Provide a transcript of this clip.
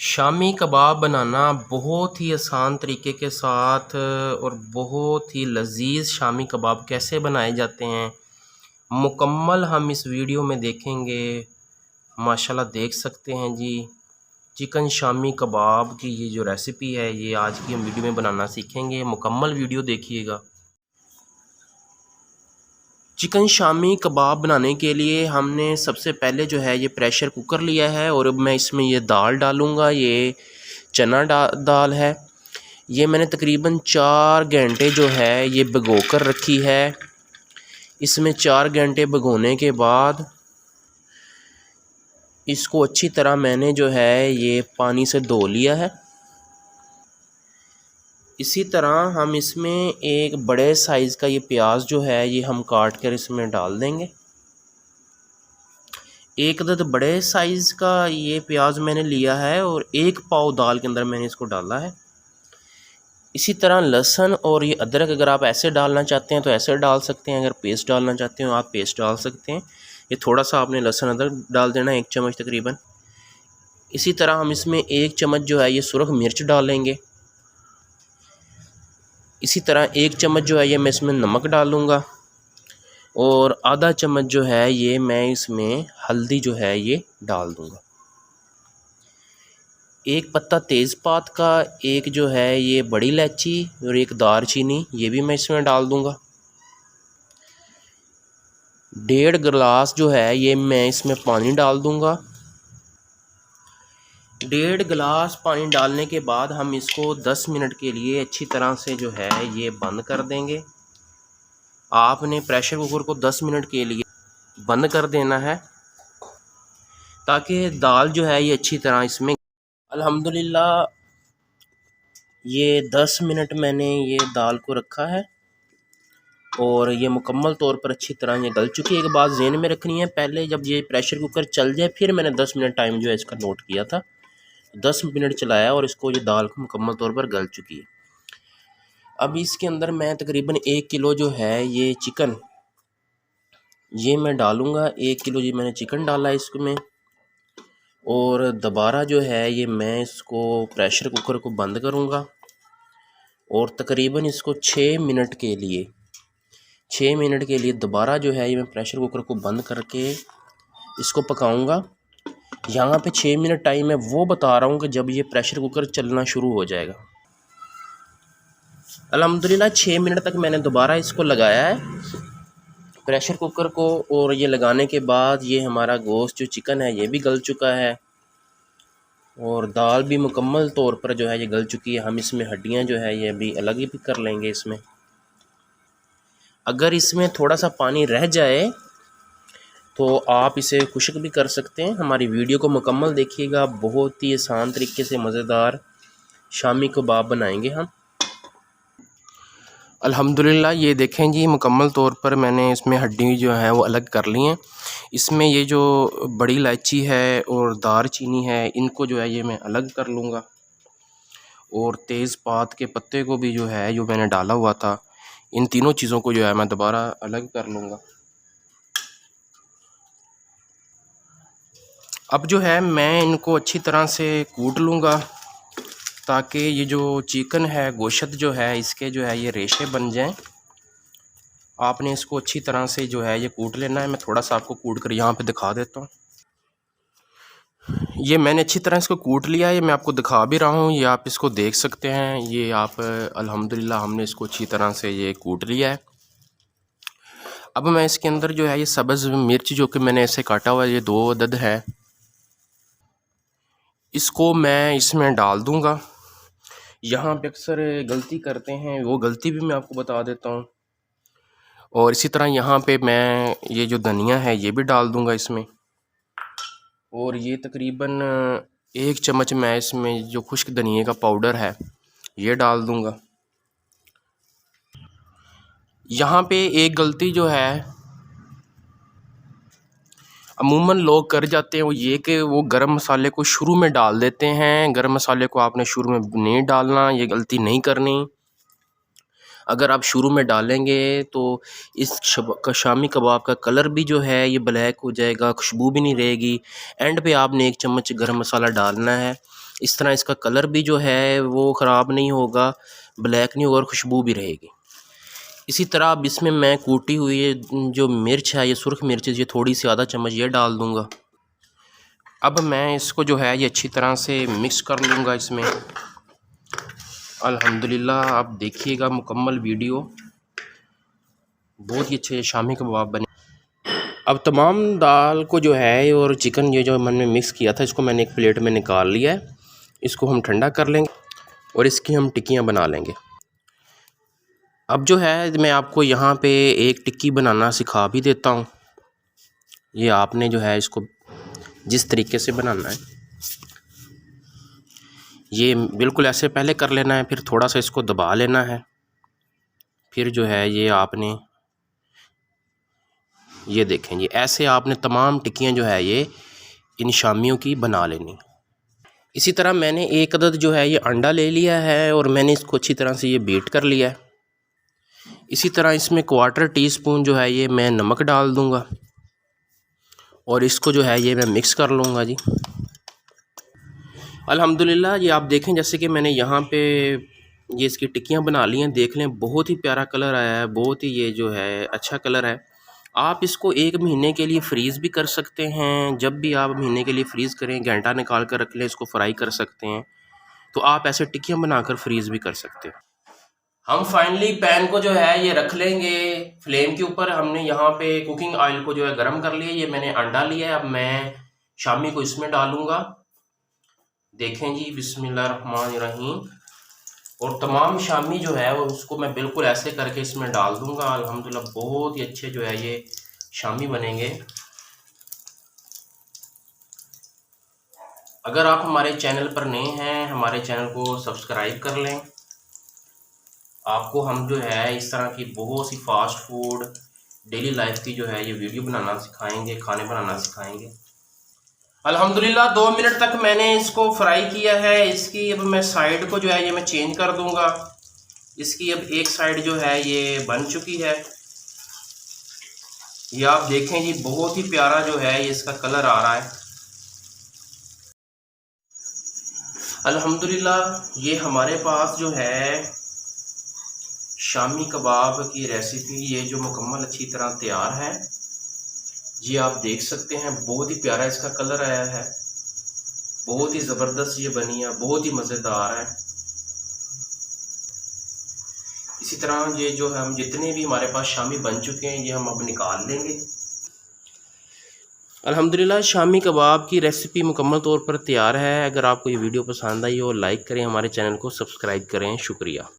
शामी कबाब बनाना बहुत ही आसान तरीके के साथ और बहुत ही लज़ीज़ शामी कबाब कैसे बनाए जाते हैं मुकम्मल हम इस वीडियो में देखेंगे। माशाल्लाह देख सकते हैं जी, चिकन शामी कबाब की ये जो रेसिपी है ये आज की हम वीडियो में बनाना सीखेंगे। मुकम्मल वीडियो देखिएगा। चिकन शामी कबाब बनाने के लिए हमने सबसे पहले जो है ये प्रेशर कुकर लिया है और अब मैं इसमें ये दाल डालूँगा। ये चना दाल है। ये मैंने तकरीबन 4 घंटे जो है ये भिगो कर रखी है। इसमें 4 घंटे भिगोने के बाद इसको अच्छी तरह मैंने जो है ये पानी से धो लिया है। इसी तरह हम इसमें एक बड़े साइज़ का ये प्याज जो है ये हम काट कर इसमें डाल देंगे। एक अदद बड़े साइज़ का ये प्याज मैंने लिया है और 1 पाव दाल के अंदर मैंने इसको डाला है। इसी तरह लहसुन और ये अदरक अगर आप ऐसे डालना चाहते हैं तो ऐसे डाल सकते हैं, अगर पेस्ट डालना चाहते हो आप पेस्ट डाल सकते हैं। ये थोड़ा सा आपने लहसुन अदरक डाल देना, 1 चम्मच तकरीबन। इसी तरह हम इसमें 1 चम्मच जो है ये सुरख मिर्च डालेंगे। इसी तरह 1 चम्मच जो है ये मैं इसमें नमक डालूँगा और आधा चम्मच जो है ये मैं इसमें हल्दी जो है ये डाल दूँगा। 1 पत्ता तेज़पात का, एक जो है ये बड़ी इलायची और 1 दारचीनी ये भी मैं इसमें डाल दूँगा। 1.5 गिलास जो है ये मैं इसमें पानी डाल दूँगा। 1.5 गिलास पानी डालने के बाद हम इसको 10 मिनट के लिए अच्छी तरह से जो है ये बंद कर देंगे। आपने प्रेशर कुकर को 10 मिनट के लिए बंद कर देना है ताकि दाल जो है ये अच्छी तरह इसमें। अल्हम्दुलिल्लाह ये 10 मिनट मैंने ये दाल को रखा है और ये मुकम्मल तौर पर अच्छी तरह ये गल चुकी है। एक बात ज़हन में रखनी है, पहले जब ये प्रेशर कुकर चल जाए फिर मैंने 10 मिनट टाइम जो है इसका नोट किया था। 10 मिनट चलाया और इसको ये दाल को मुकम्मल तौर पर गल चुकी है। अब इसके अंदर मैं तकरीबन 1 किलो जो है ये चिकन ये मैं डालूँगा। 1 किलो ये मैंने चिकन डाला है इसमें और दोबारा जो है ये मैं इसको प्रेशर कुकर को बंद करूँगा और तकरीबन इसको 6 मिनट के लिए दोबारा जो है ये मैं प्रेशर कुकर को बंद करके इसको पकाऊंगा। यहाँ पे 6 मिनट टाइम मैं वो बता रहा हूँ कि जब ये प्रेशर कुकर चलना शुरू हो जाएगा। अल्हम्दुलिल्लाह 6 मिनट तक मैंने दोबारा इसको लगाया है प्रेशर कुकर को और ये लगाने के बाद ये हमारा गोश्त जो चिकन है ये भी गल चुका है और दाल भी मुकम्मल तौर पर जो है ये गल चुकी है। हम इसमें हड्डियाँ जो है ये अभी अलग ही भी कर लेंगे इसमें। अगर इसमें थोड़ा सा पानी रह जाए तो आप इसे खुश्क भी कर सकते हैं। हमारी वीडियो को मुकम्मल देखिएगा, बहुत ही आसान तरीके से मज़ेदार शामी कबाब बनाएंगे हम। अल्हम्दुलिल्लाह ये देखें जी, मुकम्मल तौर पर मैंने इसमें हड्डी जो है वो अलग कर ली हैं। इसमें ये जो बड़ी इलायची है और दारचीनी है इनको जो है ये मैं अलग कर लूँगा और तेज़पात के पत्ते को भी जो है जो मैंने डाला हुआ था इन तीनों चीज़ों को जो है मैं दोबारा अलग कर लूँगा। अब जो है मैं इनको अच्छी तरह से कूट लूँगा ताकि ये जो चिकन है, गोश्त जो है इसके जो है ये रेशे बन जाएं। आपने इसको अच्छी तरह से जो है ये कूट लेना है। मैं थोड़ा सा आपको कूट कर यहाँ पे दिखा देता हूँ। ये मैंने अच्छी तरह इसको कूट लिया है, ये मैं आपको दिखा भी रहा हूँ, ये आप इसको देख सकते हैं। ये आप अल्हम्दुलिल्लाह हमने इसको अच्छी तरह से ये कूट लिया है। अब मैं इसके अंदर जो है ये सब्ज़ मिर्च जो कि मैंने ऐसे काटा हुआ है ये 2 अदद है, इसको मैं इसमें डाल दूँगा। यहाँ पे अक्सर गलती करते हैं, वो गलती भी मैं आपको बता देता हूँ। और इसी तरह यहाँ पे मैं ये जो धनिया है ये भी डाल दूँगा इसमें और ये तकरीबन 1 चम्मच मैं इसमें जो खुश्क धनिए का पाउडर है ये डाल दूँगा। यहाँ पे एक गलती जो है अमूमन लोग कर जाते हैं वो ये कि वो गरम मसाले को शुरू में डाल देते हैं। गरम मसाले को आपने शुरू में नहीं डालना, ये गलती नहीं करनी। अगर आप शुरू में डालेंगे तो इस शामी कबाब का कलर भी जो है ये ब्लैक हो जाएगा, खुशबू भी नहीं रहेगी। एंड पे आपने 1 चम्मच गरम मसाला डालना है। इस तरह इसका कलर भी जो है वो ख़राब नहीं होगा, ब्लैक नहीं होगा और खुशबू भी रहेगी। इसी तरह अब इसमें मैं कूटी हुई जो मिर्च है, ये सुर्ख मिर्च, ये थोड़ी सी आधा चम्मच ये डाल दूँगा। अब मैं इसको जो है ये अच्छी तरह से मिक्स कर लूँगा इसमें। अल्हम्दुलिल्लाह आप देखिएगा मुकम्मल वीडियो, बहुत ही अच्छे शामी कबाब बने। अब तमाम दाल को जो है और चिकन ये जो मैंने मिक्स किया था इसको मैंने एक प्लेट में निकाल लिया है। इसको हम ठंडा कर लेंगे और इसकी हम टिक्कियाँ बना लेंगे। अब जो है मैं आपको यहाँ पे एक टिक्की बनाना सिखा भी देता हूँ। ये आपने जो है इसको जिस तरीके से बनाना है ये बिल्कुल ऐसे पहले कर लेना है, फिर थोड़ा सा इसको दबा लेना है, फिर जो है ये आपने ये देखें ये ऐसे आपने तमाम टिक्कियाँ जो है ये इन शामियों की बना लेनी। इसी तरह मैंने एक अदद जो है ये अंडा ले लिया है और मैंने इसको अच्छी तरह से ये बीट कर लिया है। इसी तरह इसमें 1/4 टीस्पून जो है ये मैं नमक डाल दूँगा और इसको जो है ये मैं मिक्स कर लूँगा जी। अल्हम्दुलिल्लाह ये आप देखें जैसे कि मैंने यहाँ पे ये इसकी टिक्कियाँ बना ली हैं, देख लें बहुत ही प्यारा कलर आया है, बहुत ही ये जो है अच्छा कलर है। आप इसको 1 महीने के लिए फ्रीज़ भी कर सकते हैं। जब भी आप महीने के लिए फ्रीज़ करें, घंटा निकाल कर रख लें, इसको फ्राई कर सकते हैं। तो आप ऐसे टिक्कियाँ बनाकर फ्रीज़ भी कर सकते हैं। हम फाइनली पैन को जो है ये रख लेंगे फ्लेम के ऊपर। हमने यहाँ पे कुकिंग ऑयल को जो है गर्म कर लिया। ये मैंने अंडा लिया है, अब मैं शामी को इसमें डालूँगा। देखें जी, बिस्मिल्लाहिर्रहमानिर्रहीम। और तमाम शामी जो है वो उसको मैं बिल्कुल ऐसे करके इसमें डाल दूँगा। अल्हम्दुलिल्लाह बहुत ही अच्छे जो है ये शामी बनेंगे। अगर आप हमारे चैनल पर नए हैं, हमारे चैनल को सब्सक्राइब कर लें। आपको हम जो है इस तरह की बहुत सी फास्ट फूड डेली लाइफ की जो है ये वीडियो बनाना सिखाएंगे, खाने बनाना सिखाएंगे। अल्हम्दुलिल्लाह 2 मिनट तक मैंने इसको फ्राई किया है। इसकी अब मैं साइड को जो है ये मैं चेंज कर दूंगा। इसकी अब एक साइड जो है ये बन चुकी है। ये आप देखें जी बहुत ही प्यारा जो है ये इसका कलर आ रहा है। अल्हम्दुलिल्लाह ये हमारे पास जो है शामी कबाब की रेसिपी ये जो मुकम्मल अच्छी तरह तैयार है। ये आप देख सकते हैं बहुत ही प्यारा इसका कलर आया है, बहुत ही ज़बरदस्त ये बनी है, बहुत ही मज़ेदार है। इसी तरह ये जो है हम जितने भी हमारे पास शामी बन चुके हैं ये हम अब निकाल लेंगे। अल्हम्दुलिल्लाह शामी कबाब की रेसिपी मुकम्मल तौर पर तैयार है। अगर आपको ये वीडियो पसंद आई हो लाइक करें, हमारे चैनल को सब्सक्राइब करें। शुक्रिया।